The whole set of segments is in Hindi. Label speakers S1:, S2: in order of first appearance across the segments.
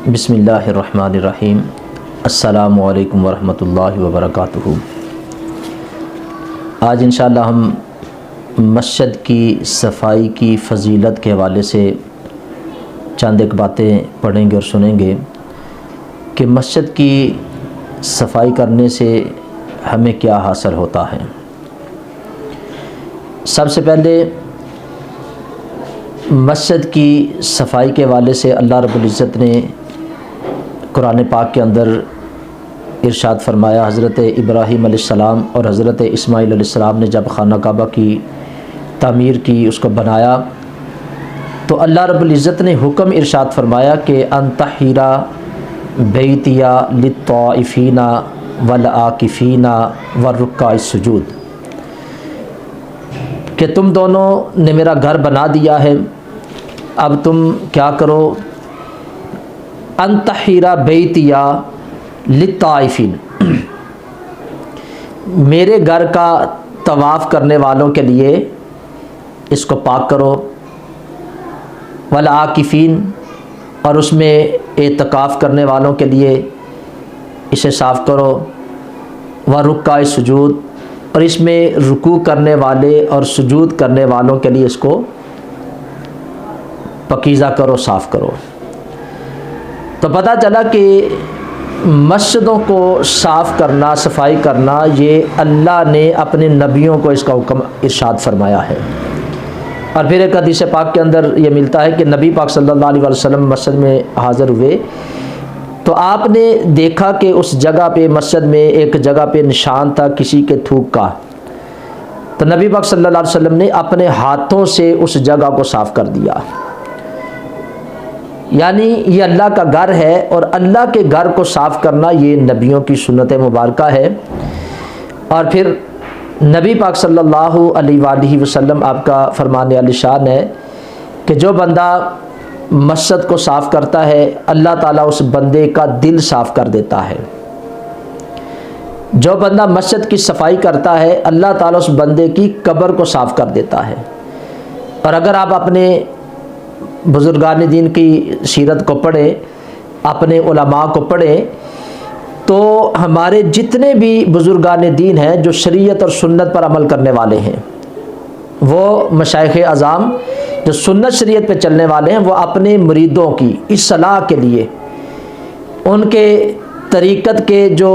S1: बिस्मिल्लाहिर्रहमानिर्रहीम। अस्सलामु अलैकुम वरहमतुल्लाहि वबरकातुहू। आज इंशाअल्लाह हम मस्जिद की सफ़ाई की फ़जीलत के हवाले से चंद एक बातें पढ़ेंगे और सुनेंगे कि मस्जिद की सफ़ाई करने से हमें क्या हासिल होता है। सबसे पहले मस्जिद की सफ़ाई के हवाले से अल्लाह रब्बुल इज़्ज़त ने कुरान पाक के अंदर इरशाद फरमाया। हज़रत इब्राहीम अलैहिस्सलाम और हज़रत इस्माईल अलैहिस्सलाम ने जब खाना काबा की तामीर की, उसको बनाया, तो अल्लाह रब्बुल इज़्ज़त ने हुक्म इरशाद फरमाया कि अंतहिरा बैतिया लित्ताइफीना वल आकिफीना वरुक्का सुजूद, कि तुम दोनों ने मेरा घर बना दिया है, अब तुम क्या करो, अंतहिरा बैतिया लित्ताइफीन, मेरे घर का तवाफ़ करने वालों के लिए इसको पाक करो, वल आकिफीन, और उसमें एतकाफ़ करने वालों के लिए इसे साफ़ करो, व रुक्का सुजूद, और इसमें रुकू करने वाले और सुजूद करने वालों के लिए इसको पकीज़ा करो, साफ़ करो। तो पता चला कि मस्जिदों को साफ़ करना, सफाई करना, ये अल्लाह ने अपने नबियों को इसका हुक्म इरशाद फरमाया है। और फिर एक हदीस पाक के अंदर ये मिलता है कि नबी पाक सल्लल्लाहु अलैहि वसल्लम मस्जिद में हाज़िर हुए तो आपने देखा कि उस जगह पे, मस्जिद में एक जगह पे निशान था किसी के थूक का। तो नबी पाक सल्लल्लाहु अलैहि वसल्लम ने अपने हाथों से उस जगह को साफ़ कर दिया। यानी ये अल्लाह का घर है और अल्लाह के घर को साफ़ करना ये नबियों की सुन्नत मुबारका है। और फिर नबी पाक सल्लल्लाहु अलैहि वसल्लम आपका फरमाने वाली शान है कि जो बंदा मस्जिद को साफ़ करता है, अल्लाह ताला उस बंदे का दिल साफ़ कर देता है। जो बंदा मस्जिद की सफाई करता है, अल्लाह ताला उस बंदे की कब्र को साफ़ कर देता है। और अगर आप अपने बुज़ुर्गान दीन की सीरत को पढ़ें, अपने उलमा को पढ़ें, तो हमारे जितने भी बुज़ुर्गान दीन हैं जो शरीयत और सुन्नत पर अमल करने वाले हैं, वो मशाइख़ अज़ाम जो सुन्नत शरीयत पे चलने वाले हैं, वो अपने मुरीदों की इस्लाह के लिए, उनके तरीक़त के जो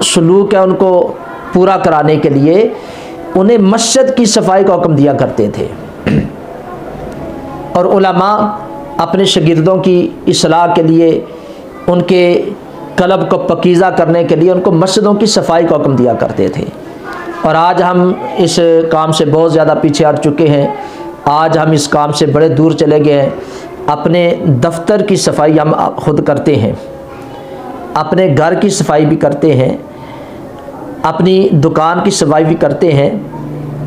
S1: सलूक है उनको पूरा कराने के लिए उन्हें मस्जिद की सफाई का हुक्म दिया करते थे। और उलमा अपने शागिर्दों की इस्लाह के लिए, उनके कल्ब को पकीज़ा करने के लिए उनको मस्जिदों की सफाई का हुक्म दिया करते थे। और आज हम इस काम से बहुत ज़्यादा पीछे हट चुके हैं। आज हम इस काम से बड़े दूर चले गए हैं। अपने दफ्तर की सफाई हम खुद करते हैं, अपने घर की सफाई भी करते हैं, अपनी दुकान की सफाई भी करते हैं।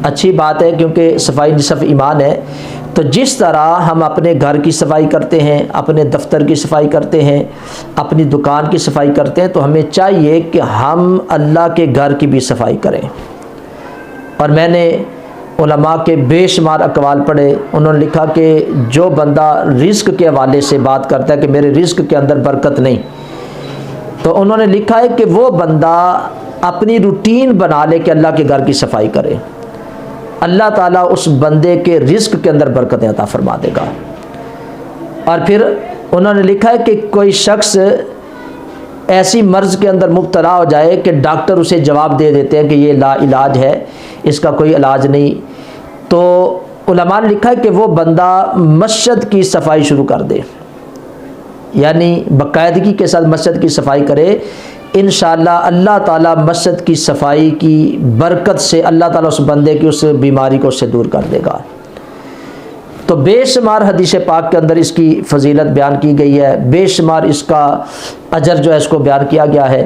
S1: अच्छी बात है, क्योंकि सफाई निसफ़ ईमान है। तो जिस तरह हम अपने घर की सफाई करते हैं, अपने दफ्तर की सफाई करते हैं, अपनी दुकान की सफाई करते हैं, तो हमें चाहिए कि हम अल्लाह के घर की भी सफाई करें। और मैंने उलमा के बेशुमार अक़वाल पढ़े। उन्होंने लिखा कि जो बंदा रिज़्क़ के हवाले से बात करता है कि मेरे रिज़्क़ के अंदर बरकत नहीं, तो उन्होंने लिखा है कि वो बंदा अपनी रूटीन बना ले कि अल्लाह के घर की सफाई करे, अल्लाह ताला उस बंदे के रिज़्क़ के अंदर बरकत अता फरमा देगा। और फिर उन्होंने लिखा है कि कोई शख्स ऐसी मर्ज़ के अंदर मुब्तला हो जाए कि डॉक्टर उसे जवाब दे देते हैं कि ये ला इलाज है, इसका कोई इलाज नहीं, तो उलमा ने लिखा है कि वो बंदा मस्जिद की सफाई शुरू कर दे, यानी बाकायदगी के साथ मस्जिद की सफाई करे। इंशाअल्लाह अल्लाह ताला मस्जिद की सफाई की बरकत से अल्लाह ताला उस बंदे की उस बीमारी को उससे दूर कर देगा। तो बेशुमार हदीस पाक के अंदर इसकी फ़जीलत बयान की गई है, बेशुमार इसका अजर जो है इसको बयान किया गया है।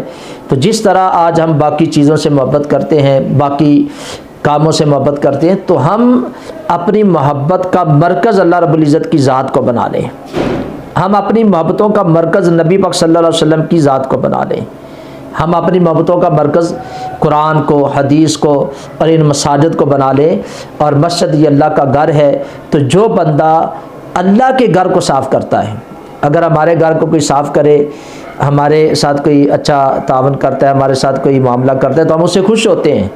S1: तो जिस तरह आज हम बाकी चीज़ों से मोहब्बत करते हैं, बाकी कामों से मोहब्बत करते हैं, तो हम अपनी मोहब्बत का मरकज़ अल्लाह रब्बुल इज़्ज़त की ज़ात को बना लें। हम अपनी मोहब्बतों का मरकज़ नबी पाक सल्लल्लाहु अलैहि वसल्लम की ज़ात को बना लें। हम अपनी मोहब्बतों का मरकज़ कुरान को, हदीस को और इन मसाजिद को बना लें। और मस्जिद ये अल्लाह का घर है, तो जो बंदा अल्लाह के घर को साफ़ करता है, अगर हमारे घर को कोई साफ़ करे, हमारे साथ कोई अच्छा तावन करता है, हमारे साथ कोई मामला करता है तो हम उससे खुश होते हैं।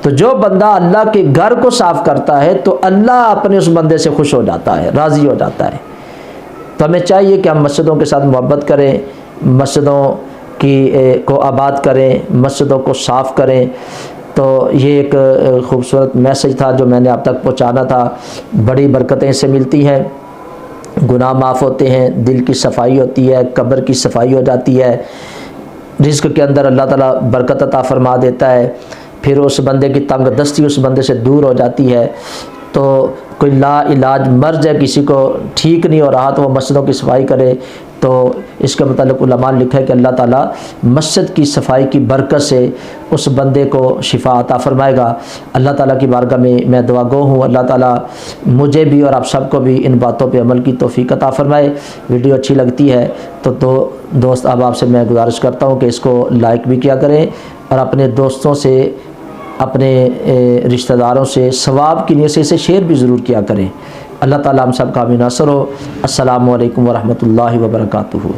S1: तो जो बंदा अल्लाह के घर को साफ़ करता है तो अल्लाह अपने उस बंदे से खुश हो जाता है, राज़ी हो जाता है। तो हमें चाहिए कि हम मस्जिदों के साथ मोहब्बत करें, मस्जिदों को आबाद करें, मस्जिदों को साफ़ करें। तो ये एक खूबसूरत मैसेज था जो मैंने आप तक पहुंचाना था। बड़ी बरकतें इससे मिलती हैं, गुनाह माफ़ होते हैं, दिल की सफाई होती है, कब्र की सफाई हो जाती है, रिज़्क़ के अंदर अल्लाह ताला बरकत अता फरमा देता है, फिर उस बंदे की तंग दस्ती उस बंदे से दूर हो जाती है। तो कोई ला इलाज मर्ज है, किसी को ठीक नहीं हो रहा तो वो मस्जिदों की सफाई करे। तो इसके मतलब उलमा ने लिखा है कि अल्लाह ताला मस्जिद की सफाई की बरकत से उस बंदे को शिफा अता फरमाएगा। अल्लाह ताला की बारगाह में मैं दुआ गो हूँ, अल्लाह ताला मुझे भी और आप सबको भी इन बातों पे अमल की तौफीक अता फरमाए। वीडियो अच्छी लगती है तो दोस्त अब आपसे मैं गुजारिश करता हूँ कि इसको लाइक भी किया करें और अपने दोस्तों से, अपने रिश्तेदारों से सवाब की नीयत से इसे शेयर भी ज़रूर किया करें। अल्लाह ताला हम सब का भी नासर हो। अस्सलामु अलैकुम व रहमतुल्लाहि व बरकातुहू।